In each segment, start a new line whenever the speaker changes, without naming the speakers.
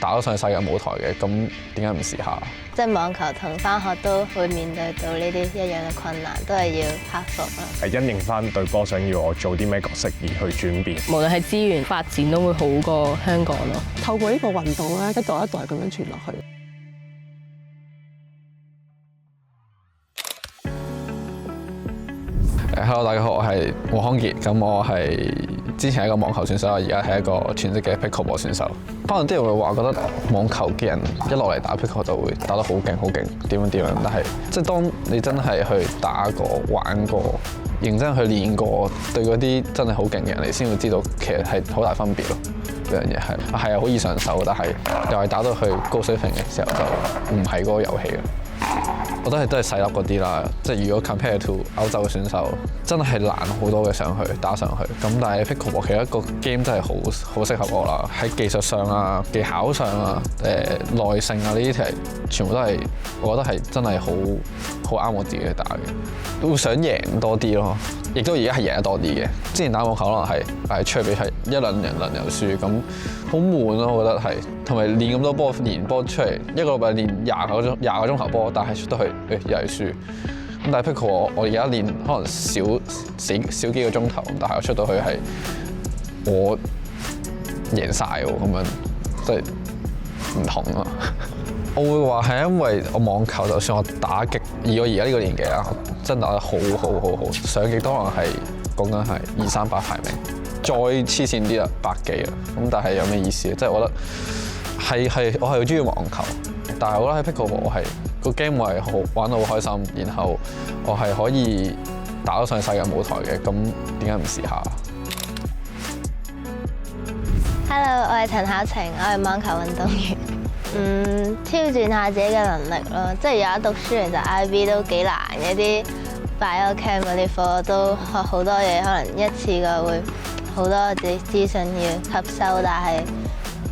打到上世界舞台嘅，咁點解唔試下？
即係網球同返學都會面對到呢啲一樣嘅困難，都係要克服啦。
係因應翻對波想要我做啲咩角色而去轉變。
無論係資源發展都會好過香港咯。
透過呢個運動咧，一代一代咁樣傳落去。
Hello， 大家好，我係黃康傑，咁我係之前係一個網球選手，而家係一個全職嘅 pickleball 選手。可能啲人會話覺得網球嘅人一落嚟打 pickle 就會打得好勁好勁，點樣，但係即係當你真係去打過、玩過、認真去練過，對嗰啲真係好勁嘅人，你先會知道其實係好大分別咯。呢樣嘢係啊，好易上手，但係又係打到去高水平嘅時候就唔係嗰個遊戲啦。我覺得都係細粒嗰啲啦，即係如果 compare to 歐洲嘅選手，真係難好多嘅上去打上去。咁但係 pickleball 其實一個 game 真係好適合我啦，喺技術上啊、技巧上啊、耐性啊呢啲題，全部都係我覺得係真係好啱我自己去打嘅，會想贏多啲咯。亦都而家係贏得多啲嘅。之前打網球可能係出去比賽一輪贏輪又輸，咁好悶咯。我覺得係同埋練咁多波，練波出嚟一個禮拜練廿個鐘頭波，但係出到去又係輸。咁但係 pickle 我而家練可能少幾個鐘頭，但係我出到去係我贏晒喎，咁樣即係唔同咯。我會話係因為我網球就算我打極，以我而家呢個年紀啦，真打得好，上極都可能係講緊係2、300排名，再黐線啲啦100幾啦。咁但係有咩意思？即係我覺得係我係好中意網球，但係我覺得喺 pickleball 我係個 game 我係玩得好開心，然後我係可以打到上世界舞台嘅，咁點解唔試下
Hello， 我係陳巧晴，我係網球運動員。挑戰下自己嘅能力咯，即係而家讀書其實 IB 都幾難嘅，啲 biochem 嗰啲課都學好多嘢，可能一次過會好多自己資訊要吸收，但係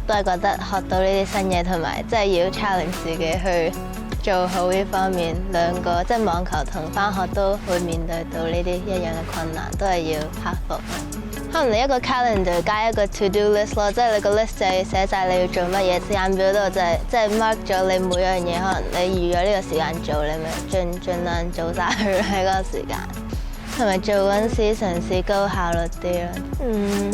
都係覺得學到呢啲新嘢，同埋即係要 challenge 自己去做好呢方面兩個，即係網球同返學都會面對到呢啲一樣嘅困難，都係要克服。可能你一個 calendar 加一個 to do list 咯，即係你個 list 就係寫晒你要做乜嘢，時間表度就係即係 mark 咗你每樣嘢，可能你預咗呢個時間做，你咪盡量做晒佢喺嗰個時間。同埋做嗰陣時嘗試高效率啲咯。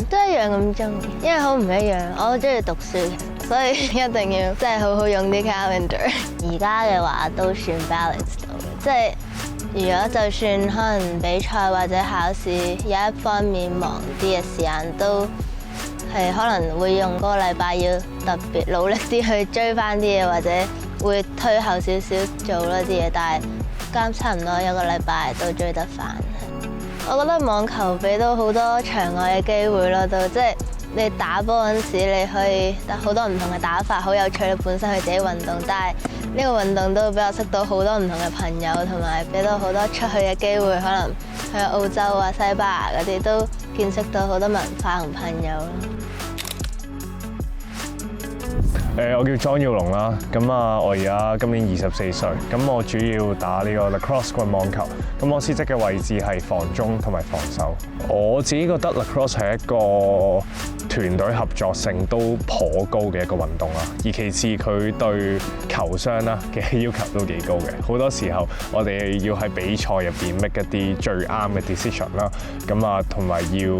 都一樣咁中意，因為好唔一樣。我好中意讀書，所以一定要即係好好用啲 calendar。而家嘅話都算 balance 到嘅，即係。如果就算可能比賽或者考試有一方面忙啲嘅時間，都係可能會用嗰個禮拜要特別努力啲去追翻啲嘢，或者會推後少少做嗰啲嘢，但係差唔多一個禮拜都追得翻。我覺得網球俾到好多場外嘅機會咯，都即係你打波嗰陣時，你可以好多唔同嘅打法，好有趣。你本身係自己運動，但係呢個運動都會俾我識到好多唔同嘅朋友，同埋俾到好多出去嘅機會，可能去澳洲啊、西班牙嗰啲都見識到好多文化同朋友咯。
我叫莊耀龍啦，咁我而家今年24歲，咁我主要打呢個 lacrosse 棍網球，咁我司職嘅位置係防中同埋防守。我自己覺得 lacrosse 係一個團隊合作性都頗高嘅一個運動啦，而其次佢對球商啦嘅要求都幾高嘅。好多時候我哋要喺比賽入邊 make 一啲最啱嘅 decision 啦，咁同埋要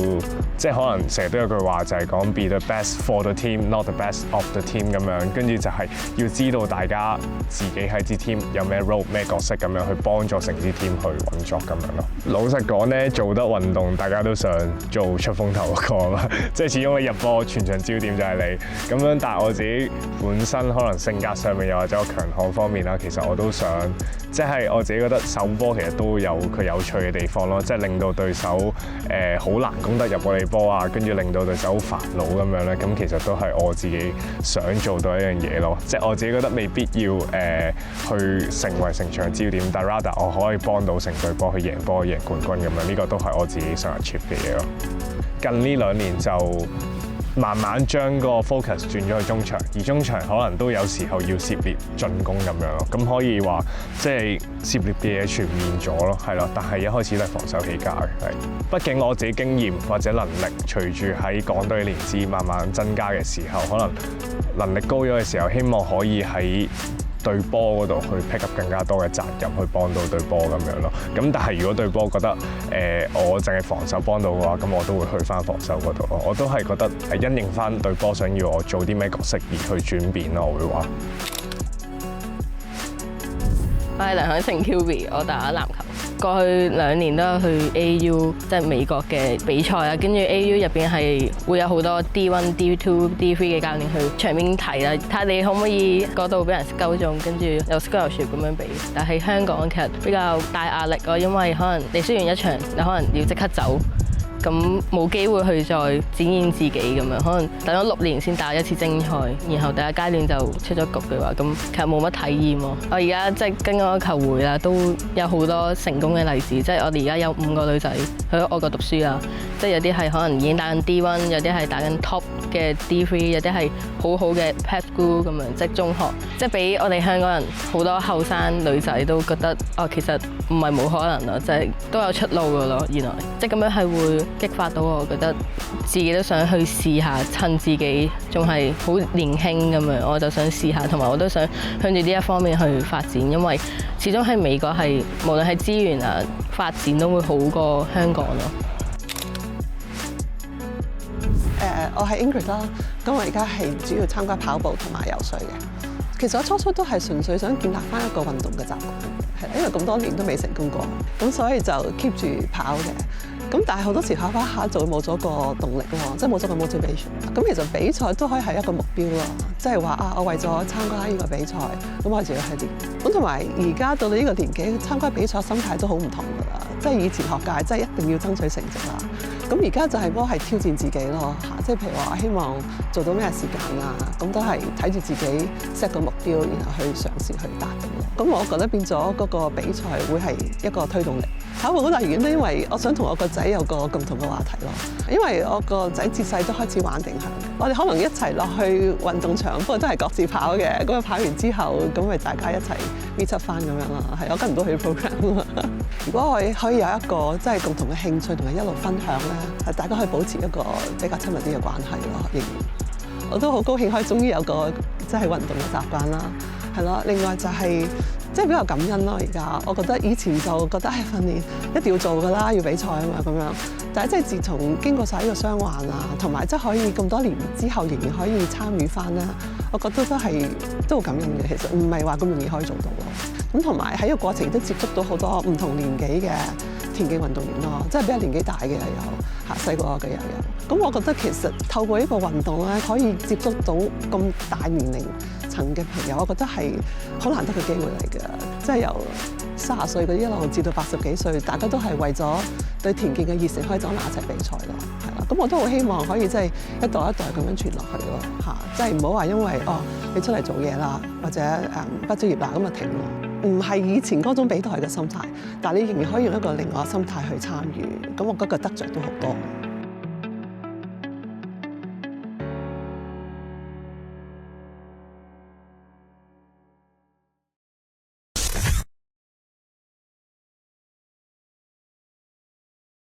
即係可能成日都有句話就係講 be the best for the team，not the best of the team 咁樣，跟住就係要知道大家自己喺支 team 有咩 role 咩角色咁樣去幫助成支 team 去運作咁樣咯。老實講咧，做得運動大家都想做出風頭嗰個啊嘛，即係始終你入波全場焦點就係你咁樣。但係我自己本身可能性格上面又或者我強項方面啦，其實我都想即係我自己覺得手波其實都有佢有趣嘅地方咯，即係令到對手好難攻得入我哋波啊，跟住令到對手好煩惱咁樣咧。咁其實都係我自己想做到一樣嘢咯，即係我自己覺得未必要去成為成場焦點，但係 rather 我可以幫到成隊波去贏波、贏冠軍咁樣，呢個都係我自己想 achieve 嘅嘢咯。近呢2年就慢慢將個 focus 轉咗去中場，而中場可能都有時候要涉獵進攻咁樣咯。咁可以話即係涉獵嘅嘢全面咗咯，係咯。但係一開始都係防守起家嘅，係。畢竟我自己經驗或者能力隨住喺港隊年資慢慢增加嘅時候，可能能力高咗嘅時候，希望可以喺對波嗰度去 pick up 更加多嘅責任，去幫到對波咁樣咯。咁但係如果對波覺得我淨係防守幫到嘅話，咁我都會去翻防守嗰度咯。我都係覺得係因應翻對波想要我做啲咩角色而去轉變咯。我會話。
我係梁凱晴 QB， 我打籃球。過去2年都有去 AU， 即係美國嘅比賽啦。跟住 AU 入邊係會有好多 D1、D2、D3 嘅教練去場邊睇啦，睇下你可唔可以嗰度俾人溝中，跟住有 scholarship 咁樣俾。但係香港其實比較大壓力咯，因為可能你輸完一場，你可能要即刻走。咁冇機會去再展現自己咁樣，可能等咗6年先打一次精賽，然後第一階段就出咗局嘅話，咁其實冇乜體驗喎。我而家即係跟嗰個球會啦，都有好多成功嘅例子，即係我哋而家有5個女仔去外國讀書啦，即係有啲係可能已經打緊 D1， 有啲係打緊 top 嘅 D3， 有啲係好好嘅 prep school 咁樣，即係中學，即係俾我哋香港人好多後生女仔都覺得其實唔係冇可能咯，即係都有出路㗎咯。原來即係咁樣係會激發到我覺得自己都想去試下，趁自己仲係好年輕咁樣，我就想試下，同埋我都想向住呢一方面去發展，因為始終喺美國係無論係資源啊發展都會好過香港咯。
我係 Ingrid 啦，咁我而家係主要參加跑步同埋游水嘅。其實我初都係純粹想建立翻一個運動嘅習慣，係啦，因為咁多年都未成功過，咁所以就 keep 住跑嘅。咁但係好多時跑跑下就會冇咗個動力咯，即係冇咗個 motivation。咁其實比賽都可以係一個目標咯，即係話我為咗參加呢個比賽，咁我就要去練。咁同埋而家到你呢個年紀參加比賽，心態都好唔同㗎啦。即係以前學界，即係一定要爭取成績啦。咁而家就係幫係挑戰自己咯嚇，即係譬如話希望做到咩時間啊，咁都係睇住自己 set 個目標，然後去嘗試去達到。咁我覺得變咗嗰個比賽會係一個推動力。跑步好大原因都因為我想同我個仔有個共同嘅話題咯，因為我個仔自細都開始玩定向，我哋可能一齊落去運動場，不過都係各自跑嘅。咁跑完之後，咁咪大家一齊 meet up 翻咁樣啦。係我跟唔到佢 program 啊嘛。如果我可以有一個即係共同嘅興趣同埋一路分享咧，大家可以保持一個比較親密啲嘅關係咯。仍然我都好高興可以終於有個即係運動嘅習慣啦，係咯。另外就係即係比較感恩咯。而家我覺得以前就覺得訓練一定要做㗎啦，要比賽啊嘛咁樣。但係即係自從經過晒呢個傷患啊，同埋即係可以咁多年之後仍然可以參與翻啦，我覺得都好感恩嘅。其實唔係話咁容易可以做到咯。咁同埋喺個過程都接觸到好多唔同年紀嘅田徑運動員咯，即係比較年紀大嘅又有，細過我嘅又有。咁我覺得其實透過呢個運動咧，可以接觸到咁大年齡層嘅朋友，我覺得係好難得嘅機會嚟嘅。即係由30歲嗰啲一路至到80幾歲，大家都係為咗對田徑嘅熱誠，可以走埋一齊比賽咯，係啦。咁我都好希望可以即係一代一代咁樣傳落去咯，嚇！即係唔好話因為你出嚟做嘢啦，或者畢咗業啦咁就停咯。唔係以前嗰種比賽嘅心態，但係你仍然可以用一個另外嘅心態去參與，咁我覺得個得着都好多。